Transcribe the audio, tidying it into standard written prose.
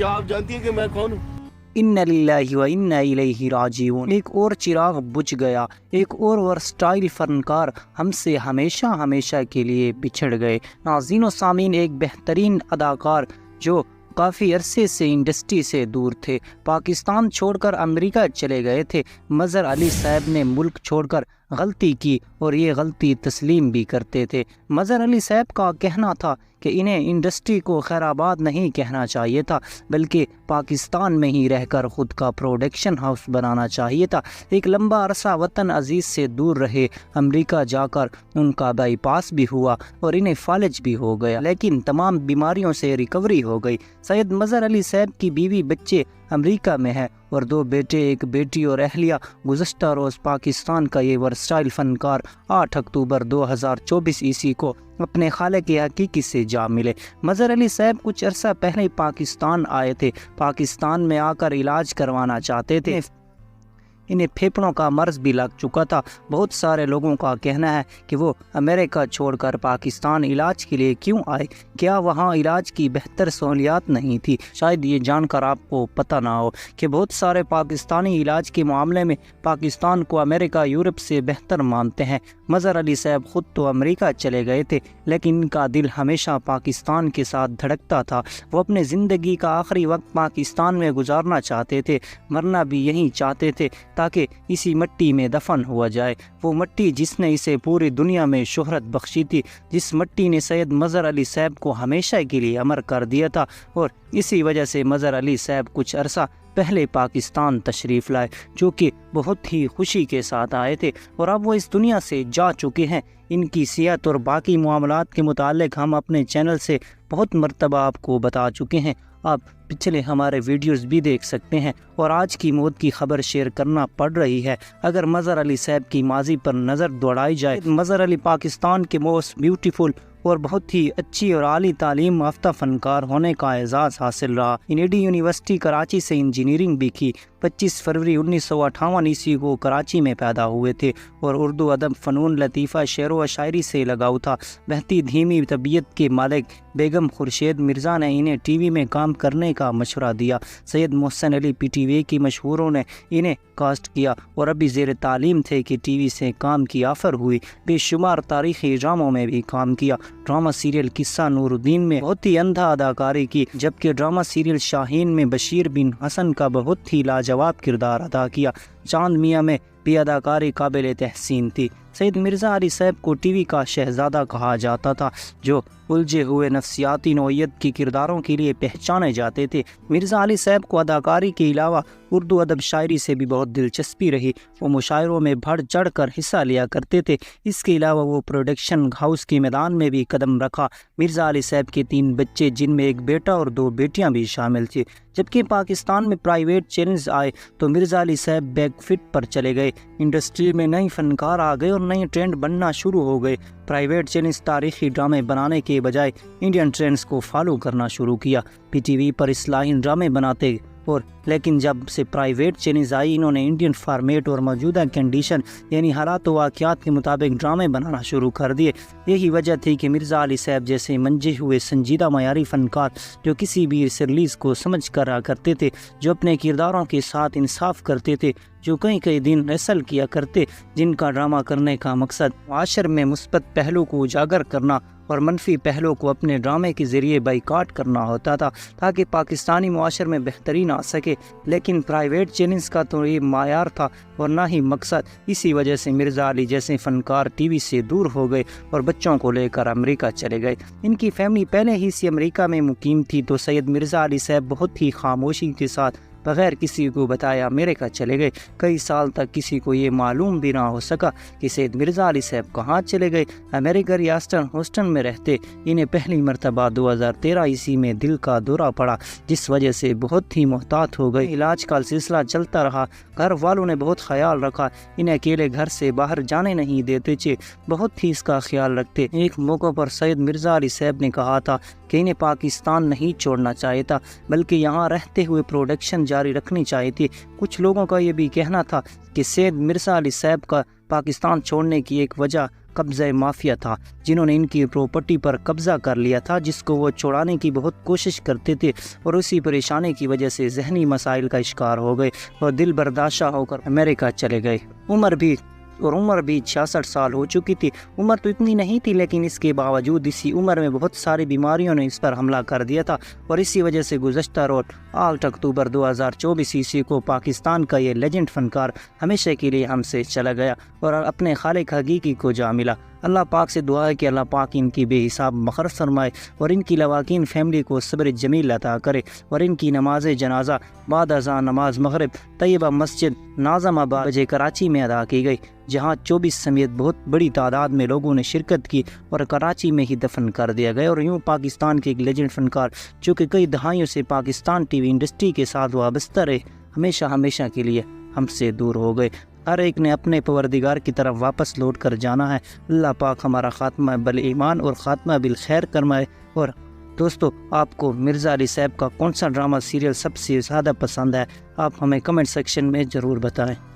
क्या आप जानती हैं कि मैं कौन हूँ؟ इन्ना लिल्लाहि व इन्ना इलैहि राजिऊन। एक और चिराग बुझ गया, एक और वर्सटाइल फनकार हमसे हमेशा हमेशा के लिए बिछड़ गए। नाज़रीन व सामीन, एक बेहतरीन अदाकार जो काफ़ी अरसे से इंडस्ट्री से दूर थे, पाकिस्तान छोड़कर अमेरिका चले गए थे। मज़हर अली साहब ने मुल्क छोड़कर गलती की और ये गलती तस्लीम भी करते थे। मज़हर अली साहब का कहना था कि इन्हें इंडस्ट्री को खैराबाद नहीं कहना चाहिए था, बल्कि पाकिस्तान में ही रहकर ख़ुद का प्रोडक्शन हाउस बनाना चाहिए था। एक लंबा अरसा वतन अजीज़ से दूर रहे, अमेरिका जाकर उनका बाईपास भी हुआ और इन्हें फालिज भी हो गया, लेकिन तमाम बीमारियों से रिकवरी हो गई। सैयद मज़हर अली साहब की बीवी बच्चे अमेरिका में है और 2 बेटे, 1 बेटी और अहलिया। गुज़श्ता रोज़ पाकिस्तान का ये वर्सटाइल फ़नकार 8 अक्टूबर 2024 ईस्वी को अपने खालिक हकीकी से जा मिले। मज़हर अली साहब कुछ अरसा पहले पाकिस्तान आए थे। पाकिस्तान में आकर इलाज करवाना चाहते थे। इन्हें फेफड़ों का मर्ज भी लग चुका था। बहुत सारे लोगों का कहना है कि वो अमेरिका छोड़कर पाकिस्तान इलाज के लिए क्यों आए, क्या वहाँ इलाज की बेहतर सहूलियात नहीं थी। शायद ये जानकर आपको पता ना हो कि बहुत सारे पाकिस्तानी इलाज के मामले में पाकिस्तान को अमेरिका, यूरोप से बेहतर मानते हैं। मज़हर अली साहब ख़ुद तो अमेरिका चले गए थे, लेकिन इनका दिल हमेशा पाकिस्तान के साथ धड़कता था। वो अपने ज़िंदगी का आखिरी वक्त पाकिस्तान में गुजारना चाहते थे, मरना भी यहीं चाहते थे ताकि इसी मिट्टी में दफन हुआ जाए। वो मिट्टी जिसने इसे पूरी दुनिया में शोहरत बख्शी थी, जिस मिट्टी ने सैयद मज़हर अली साहब को हमेशा के लिए अमर कर दिया था। और इसी वजह से मज़हर अली साहब कुछ अरसा पहले पाकिस्तान तशरीफ़ लाए, जो कि बहुत ही खुशी के साथ आए थे और अब वो इस दुनिया से जा चुके हैं। इनकी सेहत और बाकी मामलात के मुतालिक हम अपने चैनल से बहुत मरतबा आपको बता चुके हैं। आप पिछले हमारे वीडियोस भी देख सकते हैं और आज की मौत की खबर शेयर करना पड़ रही है। अगर मज़हर अली साहब की माजी पर नज़र दौड़ाई जाए, मज़हर अली पाकिस्तान के मोस्ट ब्यूटीफुल और बहुत ही अच्छी और आली तालीम याफ्ता फ़नकार होने का एजाज़ हासिल रहा। इनेडी यूनिवर्सिटी कराची से इंजीनियरिंग भी की। 25 फरवरी 1958 ईस्वी को कराची में पैदा हुए थे और उर्दू अदब, फ़नून, लतीफ़ा, शेर व शायरी से लगाव था। बहती धीमी तबीयत के मालिक बेगम खुर्शीद मिर्ज़ा ने इन्हें टीवी में काम करने का मशवरा दिया। सैयद मोहसिन अली पीटीवी की मशहूरों ने इन्हें कास्ट किया और अभी ज़ेर तालीम थे कि टीवी से काम की ऑफ़र हुई। बेशुमार तारीख़ी ड्रामों में भी काम किया। ड्रामा सीरियल किस्सा नूरुद्दीन में बहुत ही अंधा अदाकारी की, जबकि ड्रामा सीरियल शाहीन में बशीर बिन हसन का बहुत ही लाजवाब किरदार अदा किया। चांद मियाँ में भी अदाकारी काबिल तहसीन थी। सैयद मिर्ज़ा अली साहब को टीवी का शहज़ादा कहा जाता था, जो उलझे हुए नफ्सियाती नौइयत के किरदारों के लिए पहचाने जाते थे। मिर्ज़ा अली साहब को अदाकारी के अलावा उर्दू अदब शायरी से भी बहुत दिलचस्पी रही। वो मुशायरों में बढ़ चढ़ कर हिस्सा लिया करते थे। इसके अलावा वो प्रोडक्शन हाउस के मैदान में भी कदम रखा। मिर्ज़ा अली साहब के 3 बच्चे, जिनमें 1 बेटा और 2 बेटियां भी शामिल थी। जबकि पाकिस्तान में प्राइवेट चैनल्स आए तो मिर्ज़ा अली साहब बैकफिट पर चले गए। इंडस्ट्री में नए फनकार आ गए और नए ट्रेंड बनना शुरू हो गए। प्राइवेट चैनल्स तारीखी ड्रामे बनाने के बजाय इंडियन ट्रेंड्स को फॉलो करना शुरू किया। पीटीवी पर इस्लाही ड्रामे बनाते और लेकिन जब से प्राइवेट चैनल्स आई, इन्होंने इंडियन फॉर्मेट और मौजूदा कंडीशन यानी हालात व वाक़यात के मुताबिक ड्रामे बनाना शुरू कर दिए। यही वजह थी कि मिर्ज़ा अली साहब जैसे मंजे हुए संजीदा मयारी फ़नकार, जो किसी भी रिलीज़ को समझ कर करते थे, जो अपने किरदारों के साथ इंसाफ करते थे, जो कई दिन रसल किया करते, जिनका ड्रामा करने का मकसद माशर में मुस्बत पहलू को उजागर करना और मनफी पहलू को अपने ड्रामे के ज़रिए बाइकाट करना होता था, ताकि पाकिस्तानी मुआशर में बेहतरीन आ सके। लेकिन प्राइवेट चैनल्स का तो ये मायार था और ना ही मकसद। इसी वजह से मिर्ज़ा अली जैसे फ़नकार टीवी से दूर हो गए और बच्चों को लेकर अमेरिका चले गए। इनकी फैमिली पहले ही से अमेरिका में मुकीम थी, तो सैयद मिर्ज़ा अली साहब बहुत ही खामोशी के साथ बग़ैर किसी को बताया अमेरिका चले गए। कई साल तक किसी को ये मालूम भी ना हो सका कि सैयद मिर्ज़ा अली साहब कहाँ चले गए। अमेरिका रियासत ह्यूस्टन में रहते इन्हें पहली मरतबा 2013 ईस्वी में दिल का दौरा पड़ा, जिस वजह से बहुत ही मोहतात हो गए। इलाज का सिलसिला चलता रहा। घर वालों ने बहुत ख्याल रखा, इन्हें अकेले घर से बाहर जाने नहीं देते थे, बहुत ही इसका ख्याल रखते। एक मौके पर सैयद मिर्ज़ा अली साहब ने कहा था कि इन्हें पाकिस्तान नहीं छोड़ना चाहिए था, बल्कि यहाँ रहते हुए प्रोडक्शन जारी रखनी चाहिए थी। कुछ लोगों का ये भी कहना था कि सैयद मिर्ज़ा अली साहब का पाकिस्तान छोड़ने की एक वजह قبضہ مافیا تھا، جنہوں نے ان کی پراپرٹی پر قبضہ کر لیا تھا، جس کو وہ چھڑانے کی بہت کوشش کرتے تھے اور اسی پریشانی کی وجہ سے ذہنی مسائل کا شکار ہو گئے اور دل برداشتہ ہو کر امریکہ چلے گئے۔ عمر بھی 66 سال ہو چکی تھی۔ عمر تو اتنی نہیں تھی، لیکن اس کے باوجود اسی عمر میں بہت ساری بیماریوں نے اس پر حملہ کر دیا تھا اور اسی وجہ سے گزشتہ روز 8 اکتوبر 2024 عیسوی کو پاکستان کا یہ لیجنڈ فنکار ہمیشہ کے لیے ہم سے چلا گیا اور اپنے خالق حقیقی کو جا ملا۔ اللہ پاک سے دعا ہے کہ اللہ پاک ان کی بے حساب مغفرت فرمائے اور ان کی لواحقین فیملی کو صبر جمیل عطا کرے اور ان کی نماز جنازہ بعد ازاں نماز مغرب طیبہ مسجد ناظم آباد بجے کراچی میں ادا کی گئی، جہاں 24 سمیت بہت بڑی تعداد میں لوگوں نے شرکت کی اور کراچی میں ہی دفن کر دیا گیا۔ اور یوں پاکستان کے ایک لیجنڈ فنکار جو کہ کئی دہائیوں سے پاکستان ٹی وی انڈسٹری کے ساتھ وابستہ رہے، ہمیشہ کے لیے ہم سے دور ہو گئے۔ ہر ایک نے اپنے پروردگار کی طرف واپس لوٹ کر جانا ہے۔ اللہ پاک ہمارا خاتمہ بالایمان اور خاتمہ بالخیر کرمائے۔ اور دوستو، آپ کو مرزا علی صاحب کا کون سا ڈرامہ سیریل سب سے زیادہ پسند ہے؟ آپ ہمیں کمنٹ سیکشن میں ضرور بتائیں۔